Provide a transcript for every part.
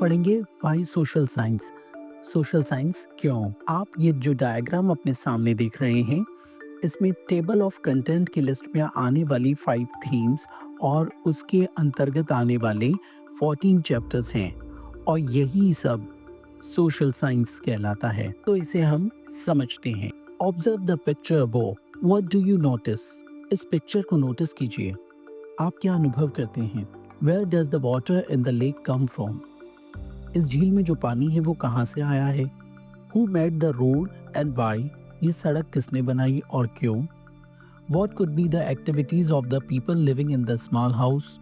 पढ़ेंगे why social science. Social science क्यों? आप ये जो डायग्राम अपने सामने देख रहे हैं, इसमें टेबल ऑफ कंटेंट की लिस्ट में आने वाली 5 थीम्स और उसके अंतर्गत आने वाले 14 चैप्टर्स हैं और यही सब सोशल साइंस कहलाता है। तो इसे हम समझते हैं। Observe the picture above. What do you notice? इस पिक्चर को नोटिस कीजिए। आप क्या अनुभव करते हैं? Where does the water in the lake come from? इस झील में जो पानी है वो कहाँ से आया है? Who made the road and why? ये सड़क किसने बनाई और क्यों? What could be the activities of the people living in the small house?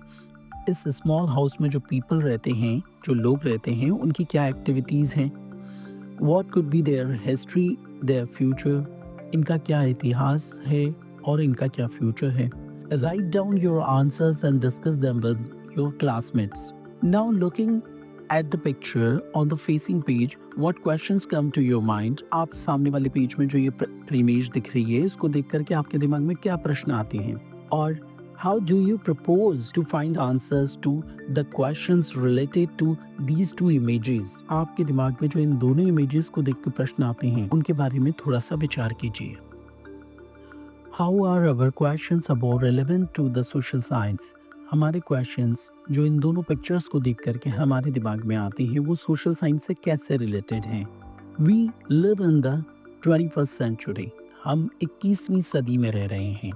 इस स्मॉल हाउस में जो पीपल रहते हैं, जो लोग रहते हैं, उनकी क्या एक्टिविटीज हैं? What could be there history, their future? इनका क्या इतिहास है और इनका क्या फ्यूचर है? Write down your answers and discuss them with your classmates. Now looking at the picture on the facing page, what questions come to your mind? आप सामने वाले पेज में जो ये इमेज दिख रही है, इसको देख करके आपके दिमाग में क्या प्रश्न आते हैं? और how do you propose to find answers to the questions related to these two images? आपके दिमाग में जो इन दोनों इमेजेस को देख के प्रश्न आते हैं, उनके बारे में थोड़ा सा विचार कीजिए. How are our questions about relevant to the social science? हमारे क्वेश्चंस जो इन दोनों पिक्चर्स को देख करके हमारे दिमाग में आते हैं वो सोशल साइंस से कैसे रिलेटेड हैं? We live in the 21st century. हम 21वीं सदी में रह रहे हैं.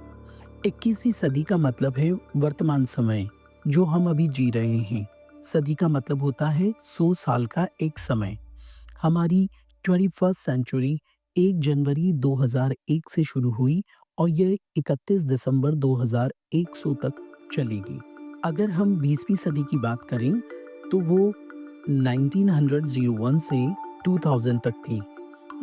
21वीं सदी का मतलब है वर्तमान समय जो हम अभी जी रहे हैं. सदी का मतलब होता है 100 साल का एक समय. हमारी 21st सेंचुरी 1 जनवरी 2001 से शुरू हुई और यह 31 दिसंबर 2100 तक चलेगी. अगर हम 20वीं सदी की बात करें तो वो 1901 से 2000 तक थी.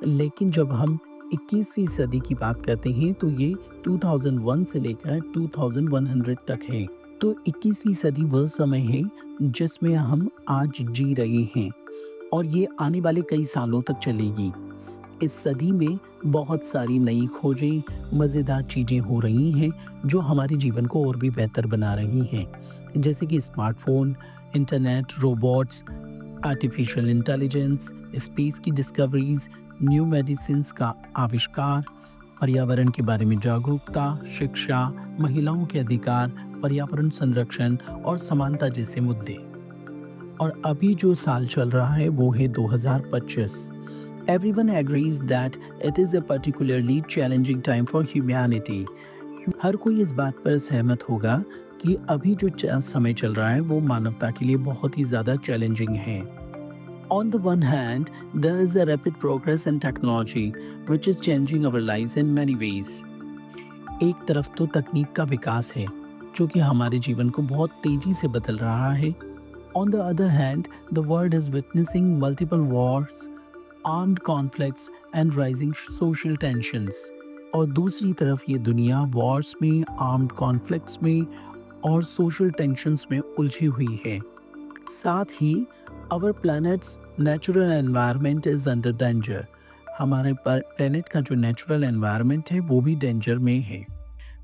लेकिन जब हम 21वीं सदी की बात करते हैं तो ये 2001 से लेकर 2100 तक है. तो 21वीं सदी वह समय है जिसमें हम आज जी रहे हैं और ये आने वाले कई सालों तक चलेगी. इस सदी में बहुत सारी नई खोजें, मज़ेदार चीज़ें हो रही हैं जो हमारे जीवन को और भी बेहतर बना रही हैं, जैसे कि smartphone, internet, robots, artificial intelligence, space की डिस्कवरीज, न्यू मेडिसिन्स का आविष्कार, पर्यावरण के बारे में जागरूकता, शिक्षा, महिलाओं के अधिकार, पर्यावरण संरक्षण और समानता जैसे मुद्दे. और अभी जो साल चल रहा है वो है 2025. Everyone agrees that it is a particularly challenging time for humanity. हर कोई इस बात पर सहमत होगा कि अभी जो समय चल रहा है वो मानवता के लिए बहुत ही ज़्यादा चैलेंजिंग है. On the one hand, there is a rapid progress in technology, which is changing our lives in many ways. एक तरफ तो तकनीक का विकास है, जो कि हमारे जीवन को बहुत तेजी से बदल रहा है. On the other hand, the world is witnessing multiple wars, armed conflicts and rising social tensions. और दूसरी तरफ ये दुनिया वॉर्स में, आर्म्ड कॉन्फ्लिक्ट्स में और सोशल टेंशंस में उलझी हुई है. साथ ही our planet's natural environment is under danger. हमारे प्लैनेट का जो नेचुरल एनवायरनमेंट है वो भी डेंजर में है.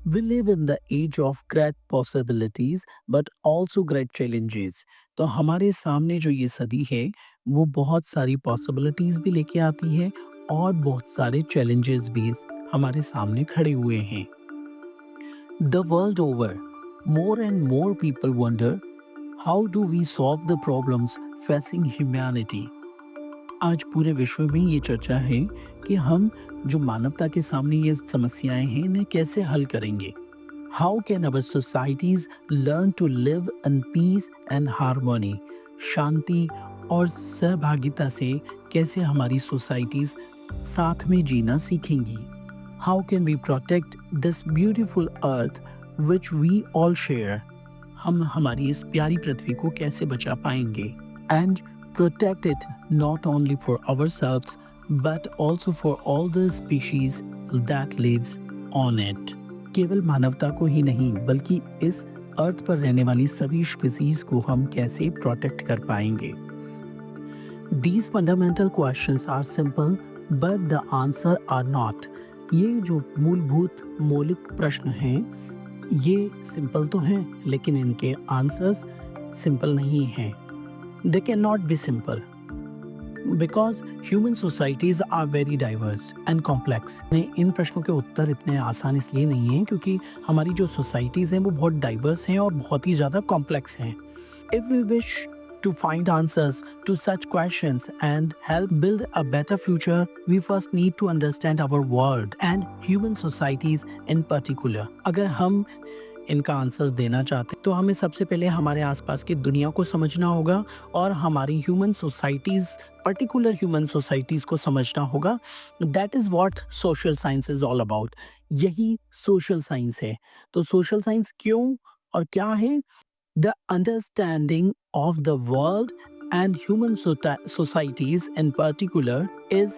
We live in the age of great possibilities but also great challenges. तो हमारे सामने जो ये सदी है वो बहुत सारी पॉसिबिलिटीज भी लेके आती है और बहुत सारे चैलेंजेस भी हमारे सामने खड़े हुए हैं. The world over, more and more people wonder how do we solve the problems facing humanity. आज पूरे विश्व में ये चर्चा है कि हम जो मानवता के सामने ये समस्याएं हैं इन्हें कैसे हल करेंगे. How can our societies learn to live in peace and harmony? शांति और सहभागिता से कैसे हमारी सोसाइटीज साथ में जीना सीखेंगी. How can we protect this beautiful earth which we all share? हम हमारी इस प्यारी पृथ्वी को कैसे बचा पाएंगे. And protect it not only for ourselves but also for all the species that lives on it. केवल मानवता को ही नहीं बल्कि इस अर्थ पर रहने वाली सभी स्पीसीज को हम कैसे प्रोटेक्ट कर पाएंगे. These fundamental questions are simple but the answer are not. ये जो मूलभूत मौलिक प्रश्न हैं ये सिंपल तो हैं लेकिन इनके आंसर्स सिंपल नहीं हैं. They cannot be simple because human societies are very diverse and complex. इन प्रश्नों के उत्तर इतने आसान इसलिए नहीं हैं क्योंकि हमारी जो सोसाइटीज़ हैं वो बहुत डाइवर्स हैं और बहुत ही ज़्यादा कॉम्प्लेक्स हैं. If we wish to find answers to such questions and help build a better future, we first need to understand our world and human societies in particular. अगर हम इनका आंसर्स देना चाहते हैं तो हमें सबसे पहले हमारे आसपास की दुनिया को समझना होगा और हमारी human societies, particular human societies को समझना होगा. That is what social science is all about. यही सोशल साइंस है. तो सोशल साइंस क्यों और क्या है? The understanding of the world and human societies in particular is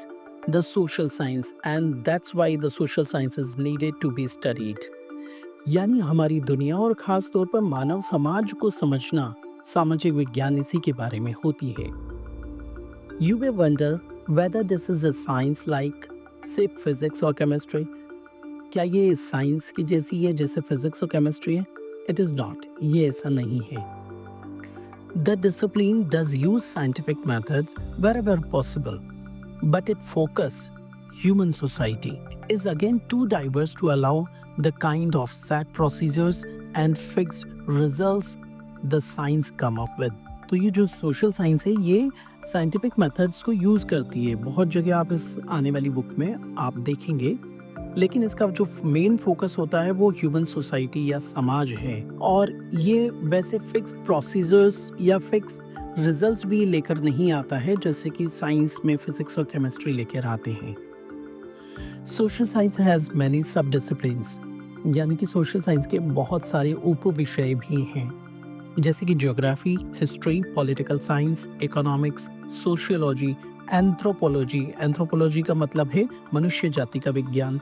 the social science, and that's why the social science is needed to be studied. यानी हमारी दुनिया और खास तौर पर मानव समाज को समझना सामाजिक विज्ञान इसी के बारे में होती है. You may wonder whether this is a science like say physics or chemistry. क्या ये साइंस की जैसी है जैसे फिजिक्स और केमिस्ट्री है? It is not. ये ऐसा नहीं है. The discipline does use scientific methods wherever possible, but its focus, human society, is again too diverse to allow the kind of set procedures and fixed results the science come up with. तो ये जो social science है ये scientific methods को use करती है. बहुत जगह आप इस आने वाली बुक में आप देखेंगे, लेकिन इसका जो मेन फोकस होता है वो ह्यूमन सोसाइटी या समाज है. और ये वैसे फिक्स प्रोसीजर्स या फिक्स रिजल्ट्स भी लेकर नहीं आता है जैसे कि साइंस में फिजिक्स और केमिस्ट्री लेकर आते हैं. सोशल साइंस हैज़ मैनी सब डिसिप्लिन्स, यानी कि सोशल साइंस के बहुत सारे उप विषय भी हैं जैसे कि geography, history, political science, economics, sociology, anthropology. Anthropology का मतलब है मनुष्य जाति का विज्ञान.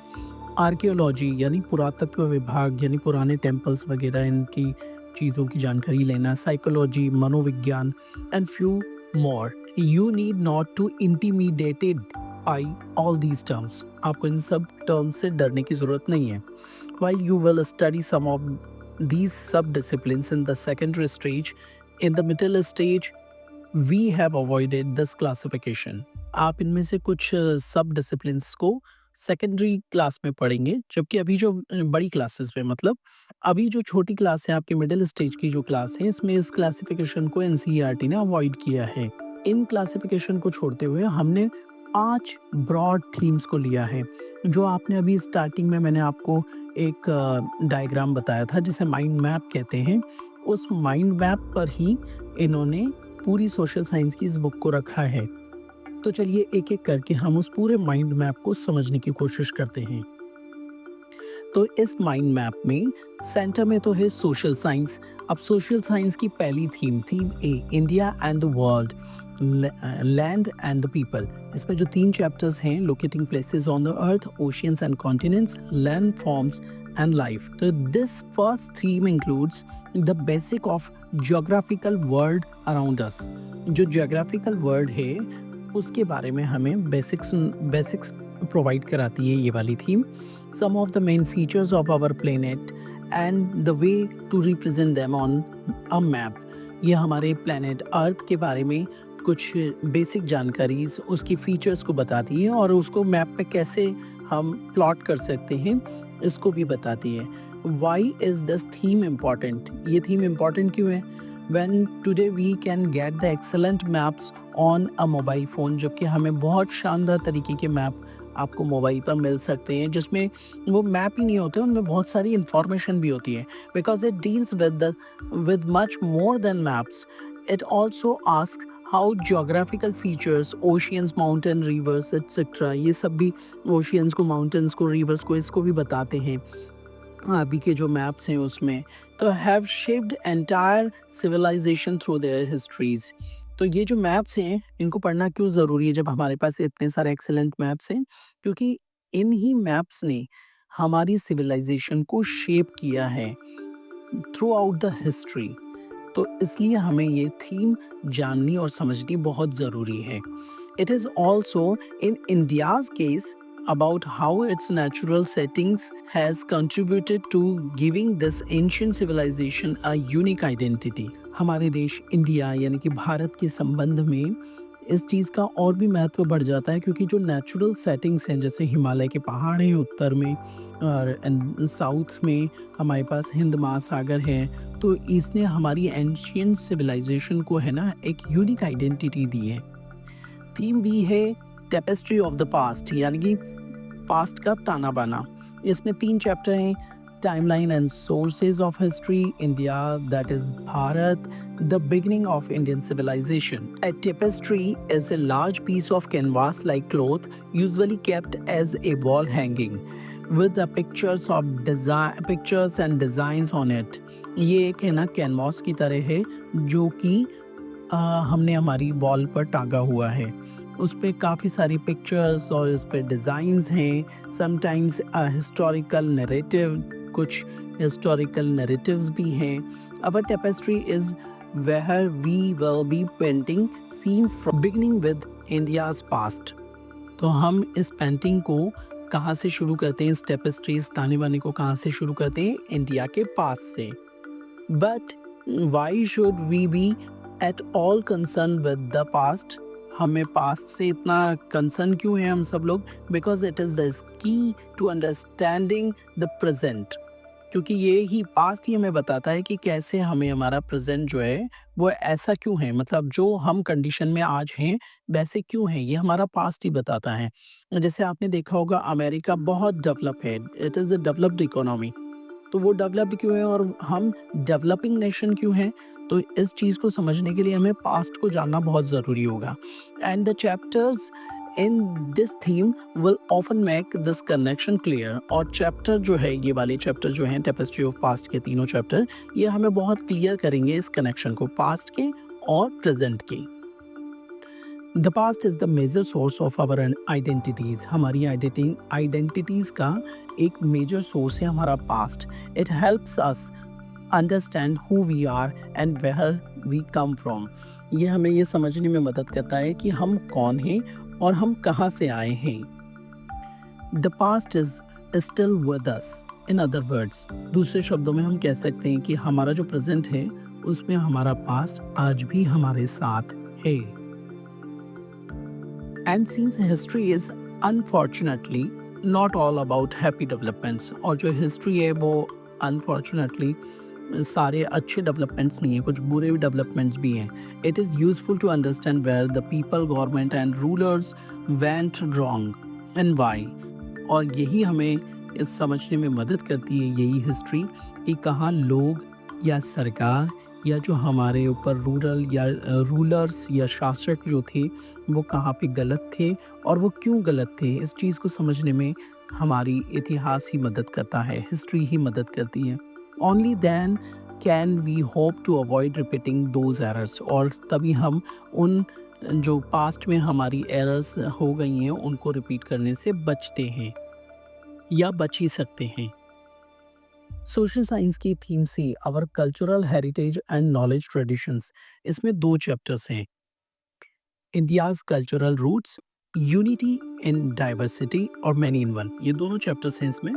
आर्कियोलॉजी यानी पुरातत्व विभाग, यानी पुराने टेम्पल्स वगैरह इनकी चीज़ों की जानकारी लेना. साइकोलॉजी, मनोविज्ञान and few more. You need not to intimidated by all these terms. आपको इन सब टर्म्स से डरने की ज़रूरत नहीं है. While you will study some of these sub-disciplines in the secondary stage, in the middle stage we have avoided this classification. आप इनमें से कुछ सब डिसिप्लिन्स को सेकेंडरी क्लास में पढ़ेंगे, जबकि अभी जो बड़ी क्लासेस में, मतलब अभी जो छोटी क्लास है आपकी मिडिल स्टेज की जो क्लास है, इसमें इस क्लासिफिकेशन को एनसीईआरटी ने अवॉइड किया है. इन क्लासिफिकेशन को छोड़ते हुए हमने 5 ब्रॉड थीम्स को लिया है. जो आपने अभी स्टार्टिंग में मैंने आपको एक डायग्राम बताया था जिसे माइंड मैप कहते हैं, उस माइंड मैप पर ही इन्होंने पूरी सोशल साइंस की इस बुक को रखा है. तो चलिए एक एक करके हम उस पूरे माइंड मैप को समझने की कोशिश करते हैं. तो इस माइंड मैप में सेंटर में तो है सोशल साइंस. अब सोशल साइंस की पहली theme A, India and the world, land and the people. इसमें जो 3 चैप्टर्स हैं, locating places on the earth, oceans and continents, land forms and life. तो this first theme includes the basic of geographical world around us. जो geographical world है उसके बारे में हमें बेसिक्स प्रोवाइड कराती है ये वाली theme. Some of the main features of our planet and the way to represent them on a map. ये हमारे प्लेनेट अर्थ के बारे में कुछ बेसिक जानकारी उसकी फीचर्स को बताती है और उसको मैप पे कैसे हम प्लॉट कर सकते हैं इसको भी बताती है. Why is this theme important? ये थीम इम्पॉर्टेंट क्यों है? when today we can get the excellent maps on a mobile phone, जबकि हमें बहुत शानदार तरीके के मैप आपको मोबाइल पर मिल सकते हैं जिसमें वो मैप ही नहीं होते, उनमें बहुत सारी इंफॉर्मेशन भी होती है. Because it deals with much more than maps. It also asks how geographical features, oceans, mountain, rivers, etc. ये सब भी oceans को, mountains को, rivers को, इसको भी बताते हैं अभी के जो मैप्स हैं उसमें. तो have shaped entire civilisation through their histories. तो ये जो मैप्स हैं इनको पढ़ना क्यों ज़रूरी है जब हमारे पास इतने सारे एक्सेलेंट मैप्स हैं? क्योंकि इन ही मैप्स ने हमारी सिविलाइजेशन को शेप किया है थ्रू आउट द हिस्ट्री. तो इसलिए हमें ये थीम जाननी और समझनी बहुत ज़रूरी है. It is also in India's case about how its natural settings has contributed to giving this ancient civilization a unique identity. हमारे देश इंडिया यानी कि भारत के संबंध में इस चीज़ का और भी महत्व बढ़ जाता है, क्योंकि जो नेचुरल सेटिंग्स हैं जैसे हिमालय के पहाड़ हैं उत्तर में और साउथ में हमारे पास हिंद महासागर है, तो इसने हमारी एंशियंट सिविलाइजेशन को है ना एक यूनिक आइडेंटिटी दी है। थीम भी है टेपेस्ट्री ऑफ द पास्ट, यानी कि पास्ट का ताना बाना। इसमें 3 चैप्टर हैं, timeline and sources of history, India that is Bharat, the beginning of Indian civilization. A tapestry is a large piece of canvas like cloth usually kept as a wall hanging with the pictures and designs on it. ये एक है ना canvas की तरह है जो कि हमने हमारी वॉल पर टांगा हुआ है। उस पे काफ़ी सारी पिक्चर्स और उस पे डिज़ाइंस हैं। समटाइम्स हिस्टोरिकल नैरेटिव, कुछ हिस्टोरिकल नैरेटिव्स भी हैं। Our tapestry is where we will be painting scenes from beginning with India's past. तो हम इस पेंटिंग को कहाँ से शुरू करते हैं, इस टेपेस्ट्री, इस ताने बाने को कहाँ से शुरू करते हैं? इंडिया के पास से। But why should we be at all concern with the past? हमें पास्ट से इतना कंसर्न क्यों है हम सब लोग? Because it is the key to understanding the present, क्योंकि ये ही पास्ट ही हमें बताता है कि कैसे हमें हमारा प्रेजेंट जो है वो ऐसा क्यों है, मतलब जो हम कंडीशन में आज हैं वैसे क्यों है, ये हमारा पास्ट ही बताता है। जैसे आपने देखा होगा अमेरिका बहुत डेवलप है, it is a developed economy, तो वो डेवलप्ड क्यों है और हम डेवलपिंग नेशन क्यों हैं? तो इस चीज़ को समझने के लिए हमें पास्ट को जानना बहुत ज़रूरी होगा। And the chapters in this theme will often make this connection clear. और चैप्टर जो है, ये वाले चैप्टर जो हैं टेपेस्ट्री ऑफ पास्ट के तीनों चैप्टर, ये हमें बहुत क्लियर करेंगे इस कनेक्शन को पास्ट के और प्रेजेंट के। The past is the major source of our identities. हमारी आइडेंटिटीज़ का एक मेजर सोर्स है हमारा past. It helps us understand who we are and where we come from. ये हमें ये समझने में मदद करता है कि हम कौन हैं और हम कहाँ से आए हैं। The past is still with us, in other words, दूसरे शब्दों में हम कह सकते हैं कि हमारा जो प्रेजेंट है उसमें हमारा पास्ट आज भी हमारे साथ है। And since history is unfortunately not all about happy developments, और जो हिस्ट्री है वो अनफॉर्चुनेटली सारे अच्छे डेवलपमेंट्स नहीं है, कुछ बुरे डेवलपमेंट्स भी हैं। It is useful to understand where the people, government and rulers went wrong and why. और यही हमें इस समझने में मदद करती है, यही हिस्ट्री, कि कहाँ लोग या सरकार या जो हमारे ऊपर रूलर्स या शासक जो थे वो कहाँ पे गलत थे और वो क्यों गलत थे। इस चीज़ को समझने में हमारी इतिहास ही मदद करता है, हिस्ट्री ही मदद करती है। Only then can we hope to avoid repeating those errors, और तभी हम उन जो पास्ट में हमारी एरर्स हो गई हैं उनको रिपीट करने से बचते हैं या बच ही सकते हैं। सोशल साइंस की थीम से our cultural heritage and knowledge traditions, इसमें 2 चैप्टर्स हैं, India's cultural roots, unity in diversity और मैनी इन वन। ये दोनों चैप्टर्स हैं इसमें।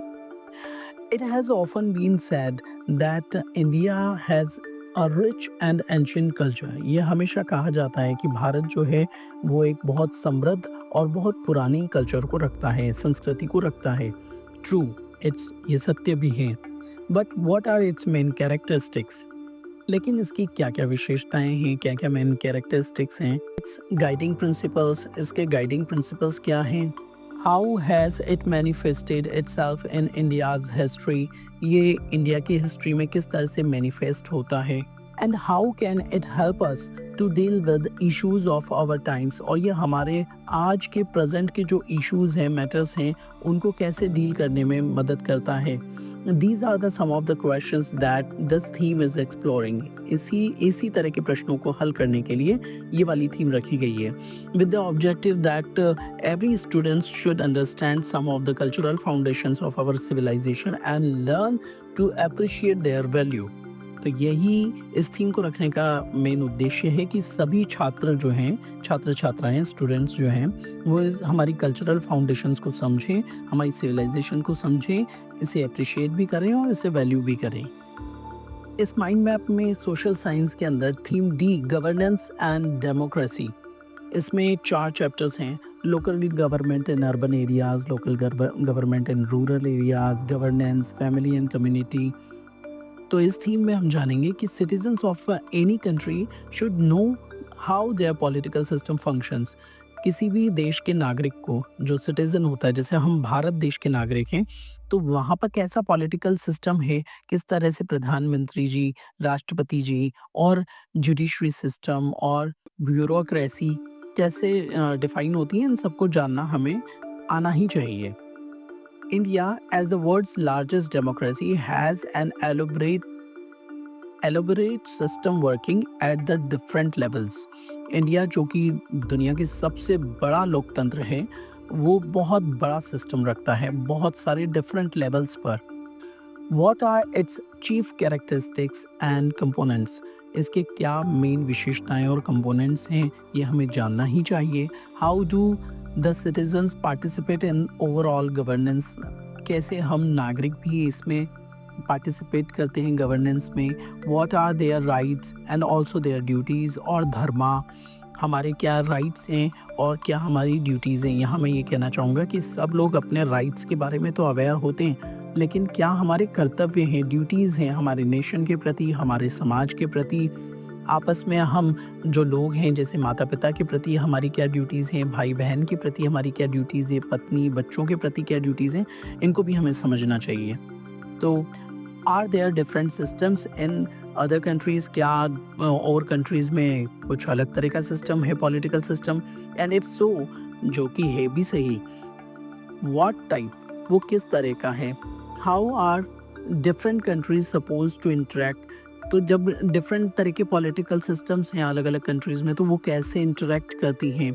It has often been said that India has a rich and ancient culture. ये हमेशा कहा जाता है कि भारत जो है वो एक बहुत समृद्ध और बहुत पुरानी कल्चर को रखता है, संस्कृति को रखता है। True, ये सत्य भी है। But what are its main characteristics? लेकिन इसकी क्या-क्या विशेषताएं हैं, क्या-क्या मेन कैरेक्टरिस्टिक्स हैं? Its guiding principles, इसके गाइडिंग प्रिंसिपल्स क्या हैं? How has it manifested itself in India's history? ये इंडिया की हिस्ट्री में किस तरह से मैनिफेस्ट होता है? And how can it help us to deal with issues of our times? और ये हमारे आज के प्रेजेंट के जो इश्यूज हैं, मैटर्स हैं, उनको कैसे डील करने में मदद करता है? These are the some of the questions that this theme is exploring. इसी तरह के प्रश्नों को हल करने के लिए ये वाली थीम रखी गई है, with the objective that every student should understand some of the cultural foundations of our civilization and learn to appreciate their value. तो यही इस थीम को रखने का मेन उद्देश्य है कि सभी छात्र जो हैं, छात्र छात्राएं, स्टूडेंट्स जो हैं, वो हमारी कल्चरल फाउंडेशंस को समझें, हमारी सिविलाइजेशन को समझें, इसे अप्रिशिएट भी करें और इसे वैल्यू भी करें। इस माइंड मैप में सोशल साइंस के अंदर theme D governance and democracy, इसमें 4 चैप्टर्स हैं। Local government in urban areas, local government in rural areas, governance, family and community. तो इस थीम में हम जानेंगे कि citizens of any country should know how there political system functions. किसी भी देश के नागरिक को, जो सिटीजन होता है, जैसे हम भारत देश के नागरिक हैं, तो वहाँ पर कैसा पॉलिटिकल सिस्टम है, किस तरह से प्रधानमंत्री जी, राष्ट्रपति जी और जुडिशरी सिस्टम और ब्यूरोक्रेसी कैसे डिफाइन होती है, इन सबको जानना हमें आना ही चाहिए। India, as the world's largest democracy, has an elaborate system working at the different levels. India जो कि दुनिया की सबसे बड़ा लोकतंत्र है, वो बहुत बड़ा सिस्टम रखता है बहुत सारे डिफरेंट लेवल्स पर। What are its chief characteristics and components? इसके क्या मेन विशेषताएं और कंपोनेंट्स हैं, ये हमें जानना ही चाहिए। How do the citizens participate in overall governance? कैसे हम नागरिक भी इसमें पार्टिसिपेट करते हैं गवर्नेंस में। What are their rights and also their duties? और धर्मा, हमारे क्या राइट्स हैं और क्या हमारी ड्यूटीज़ हैं। यहाँ मैं ये कहना चाहूँगा कि सब लोग अपने राइट्स के बारे में तो अवेयर होते हैं, लेकिन क्या हमारे कर्तव्य हैं, ड्यूटीज़ हैं हमारे नेशन के प्रति, हमारे समाज के प्रति, आपस में हम जो लोग हैं, जैसे माता पिता के प्रति हमारी क्या ड्यूटीज़ हैं, भाई बहन के प्रति हमारी क्या ड्यूटीज़ है, पत्नी बच्चों के प्रति क्या ड्यूटीज़ हैं, इनको भी हमें समझना चाहिए। तो are there different systems in other countries? क्या और कंट्रीज़ में कुछ अलग तरह का सिस्टम है political system? And if so, जो कि है भी सही, व्हाट टाइप, वो किस तरह का है? How are different countries suppose to interact? तो जब डिफरेंट तरह के पॉलिटिकल सिस्टम्स हैं अलग अलग कंट्रीज में, तो वो कैसे इंटरेक्ट करती हैं?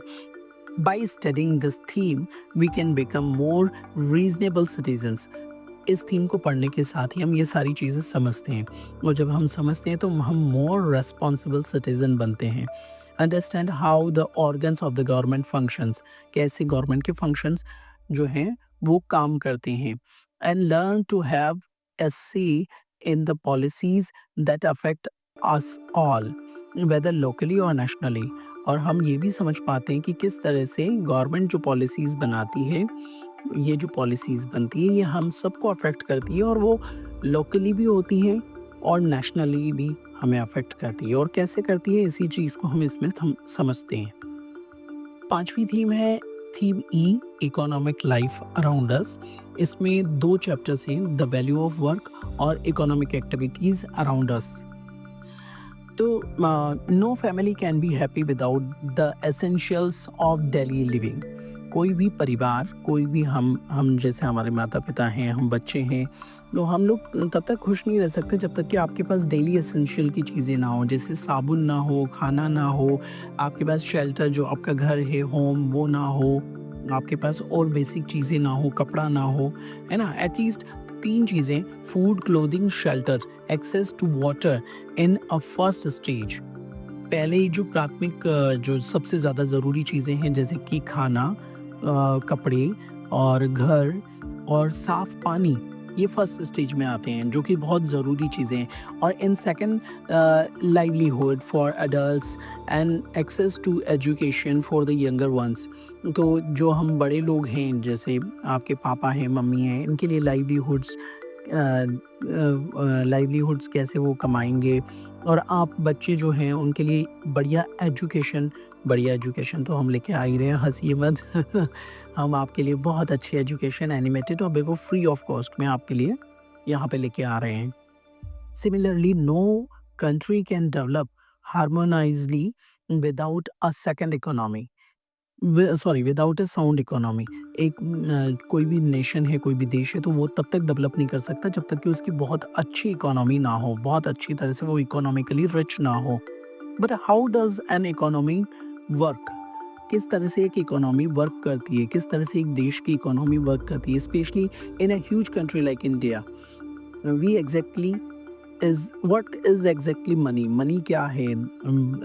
By studying this theme we can become more reasonable citizens. इस थीम को पढ़ने के साथ ही हम ये सारी चीज़ें समझते हैं, और जब हम समझते हैं तो हम मोर रेस्पॉन्सिबल सिटीजन बनते हैं। Understand how the organs of the government functions, कैसे गवर्नमेंट के फंक्शंस जो हैं वो काम करते हैं। And learn to have a say in the policies that affect us all, whether locally or nationally। और हम ये भी समझ पाते हैं कि किस तरह से गवर्नमेंट जो पॉलिसीज़ बनाती है, ये जो पॉलिसीज़ बनती है, ये हम सबको अफेक्ट करती है, और वो लोकली भी होती हैं और नेशनली भी हमें अफेक्ट करती है। और कैसे करती है, इसी चीज़ को हम इसमें समझते हैं। 5वीं थीम है theme E, economic life around us. इसमें 2 चैप्टर्स हैं, द वैल्यू ऑफ वर्क और इकोनॉमिक एक्टिविटीज़ अराउंड अस। तो no family can be happy without the essentials of daily living. कोई भी परिवार, कोई भी हम जैसे हमारे माता पिता हैं, हम बच्चे हैं, तो हम लोग तब तक खुश नहीं रह सकते जब तक कि आपके पास डेली एसेंशियल की चीज़ें ना हो, जैसे साबुन ना हो, खाना ना हो, आपके पास शेल्टर जो आपका घर है, होम, वो ना हो, आपके पास और बेसिक चीज़ें ना हो, कपड़ा ना हो, है ना। एटलीस्ट 3 चीज़ें, food, clothing, shelter, access to water in a first stage. पहले जो प्राथमिक जो सबसे ज़्यादा ज़रूरी चीज़ें हैं, जैसे कि खाना, कपड़े और घर और साफ़ पानी, ये फर्स्ट स्टेज में आते हैं, जो कि बहुत ज़रूरी चीज़ें हैं। और in second, livelihood for adults and access to education for the younger ones. तो जो हम बड़े लोग हैं, जैसे आपके पापा हैं, मम्मी हैं, इनके लिए लाइवलीहुड्स कैसे वो कमाएंगे, और आप बच्चे जो हैं उनके लिए बढ़िया एजुकेशन तो हम लेके आ ही रहे हैं, हंसिए मत हम आपके लिए बहुत अच्छी एजुकेशन, एनिमेटेड और बिल्कुल फ्री ऑफ कॉस्ट में आपके लिए यहाँ पे लेके आ रहे हैं। Similarly, no country can develop harmoniously without a second economy, without a sound economy. कोई भी नेशन है, कोई भी देश है, तो वो तब तक डेवलप नहीं कर सकता जब तक कि उसकी बहुत अच्छी इकोनॉमी ना हो, बहुत अच्छी तरह से वो इकोनॉमिकली रिच ना हो। But how does an economy work? किस तरह से एक इकोनॉमी वर्क करती है, किस तरह से एक देश की इकोनॉमी वर्क करती है, specially in a huge country like India. We exactly what is exactly money? Money क्या है?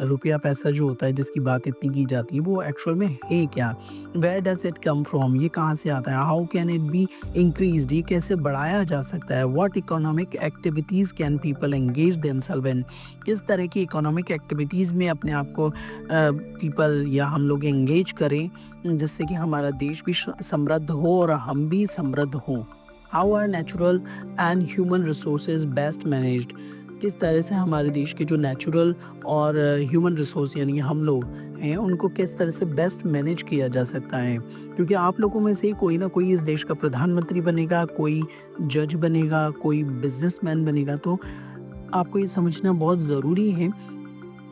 रुपया पैसा जो होता है जिसकी बात इतनी की जाती है वो एक्चुअल में है क्या? Where does it come from? ये कहाँ से आता है? How can it be increased? ये कैसे बढ़ाया जा सकता है? What economic activities can people engage themselves in? किस तरह की इकोनॉमिक एक्टिविटीज़ में अपने आप को पीपल या हम लोग एंगेज करें जिससे कि हमारा देश भी समृद्ध हो और हम भी समृद्ध हों? How are natural and human resources best managed? किस तरह से हमारे देश के जो नेचुरल और ह्यूमन रिसोर्स यानी हम लोग हैं उनको किस तरह से बेस्ट मैनेज किया जा सकता है? क्योंकि आप लोगों में से कोई ना कोई इस देश का प्रधानमंत्री बनेगा, कोई जज बनेगा, कोई बिजनेसमैन बनेगा, तो आपको ये समझना बहुत ज़रूरी है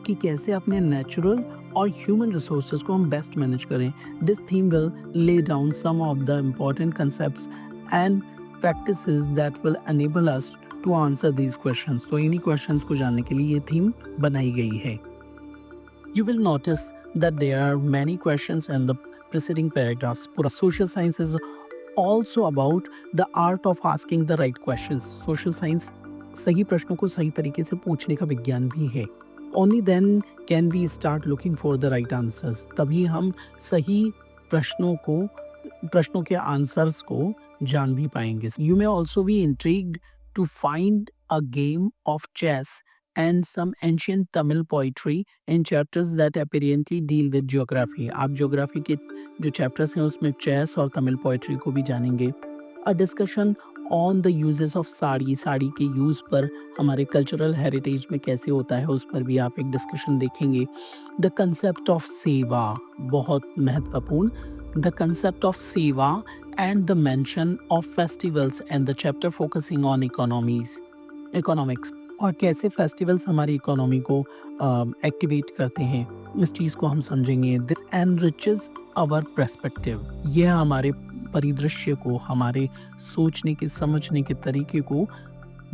कि कैसे अपने नेचुरल और ह्यूमन रिसोर्सेज को हम बेस्ट मैनेज करें। This theme will lay down some of the important concepts and practices that will enable us to answer these questions. तो इन्हीं questions को जानने के लिए ये थीम बनाई गई है. You will notice that there are many questions in the preceding paragraphs. पूरा social science is also about the art of asking the right questions. Social science सही प्रश्नों को सही तरीके से पूछने का विज्ञान भी है. Only then can we start looking for the right answers. तभी हम सही प्रश्नों के आंसर्स को जान भी पाएंगे. You may also be intrigued to find a game of chess and some ancient Tamil poetry in chapters that apparently deal with geography. आप ज्योग्राफी के जो चैप्टर्स हैं उसमें चेस और तमिल पोइट्री को भी जानेंगे. A discussion on the uses of sari के यूज़ पर हमारे कल्चरल हेरिटेज में कैसे होता है उस पर भी आप एक डिस्कशन देखेंगे. द कंसेप्ट ऑफ सेवा बहुत महत्वपूर्ण. The concept of seva and the mention of festivals and the chapter focusing on economics और कैसे फेस्टिवल्स हमारी इकोनॉमी को एक्टिवेट करते हैं इस चीज़ को हम समझेंगे. This enriches our perspective. यह हमारे परिदृश्य को, हमारे सोचने के समझने के तरीके को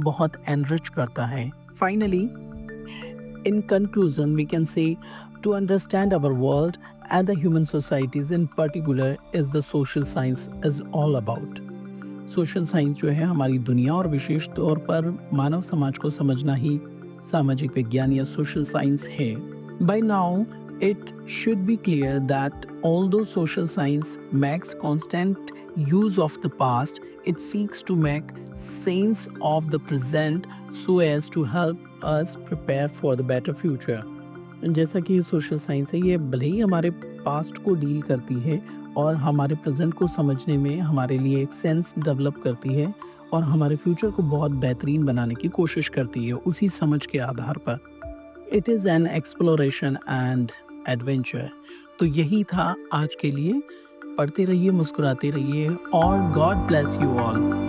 बहुत एनरिच करता है. Finally in conclusion we can say to understand our world and the human societies in particular is the social science is all about. Social science जो है हमारी दुनिया और विशेष तौर पर मानव समाज को समझना ही सामाजिक विज्ञान या सोशल साइंस है. By now it should be clear that although social science makes constant use of the past, it seeks to make sense of the present so as to help us prepare for the better future. जैसा कि social science है ये भले ही हमारे past को deal करती है और हमारे प्रेजेंट को समझने में हमारे लिए एक सेंस डेवलप करती है और हमारे फ्यूचर को बहुत बेहतरीन बनाने की कोशिश करती है उसी समझ के आधार पर. It is an exploration and adventure. तो यही था आज के लिए. पढ़ते रहिए, मुस्कुराते रहिए और गॉड ब्लेस यू ऑल.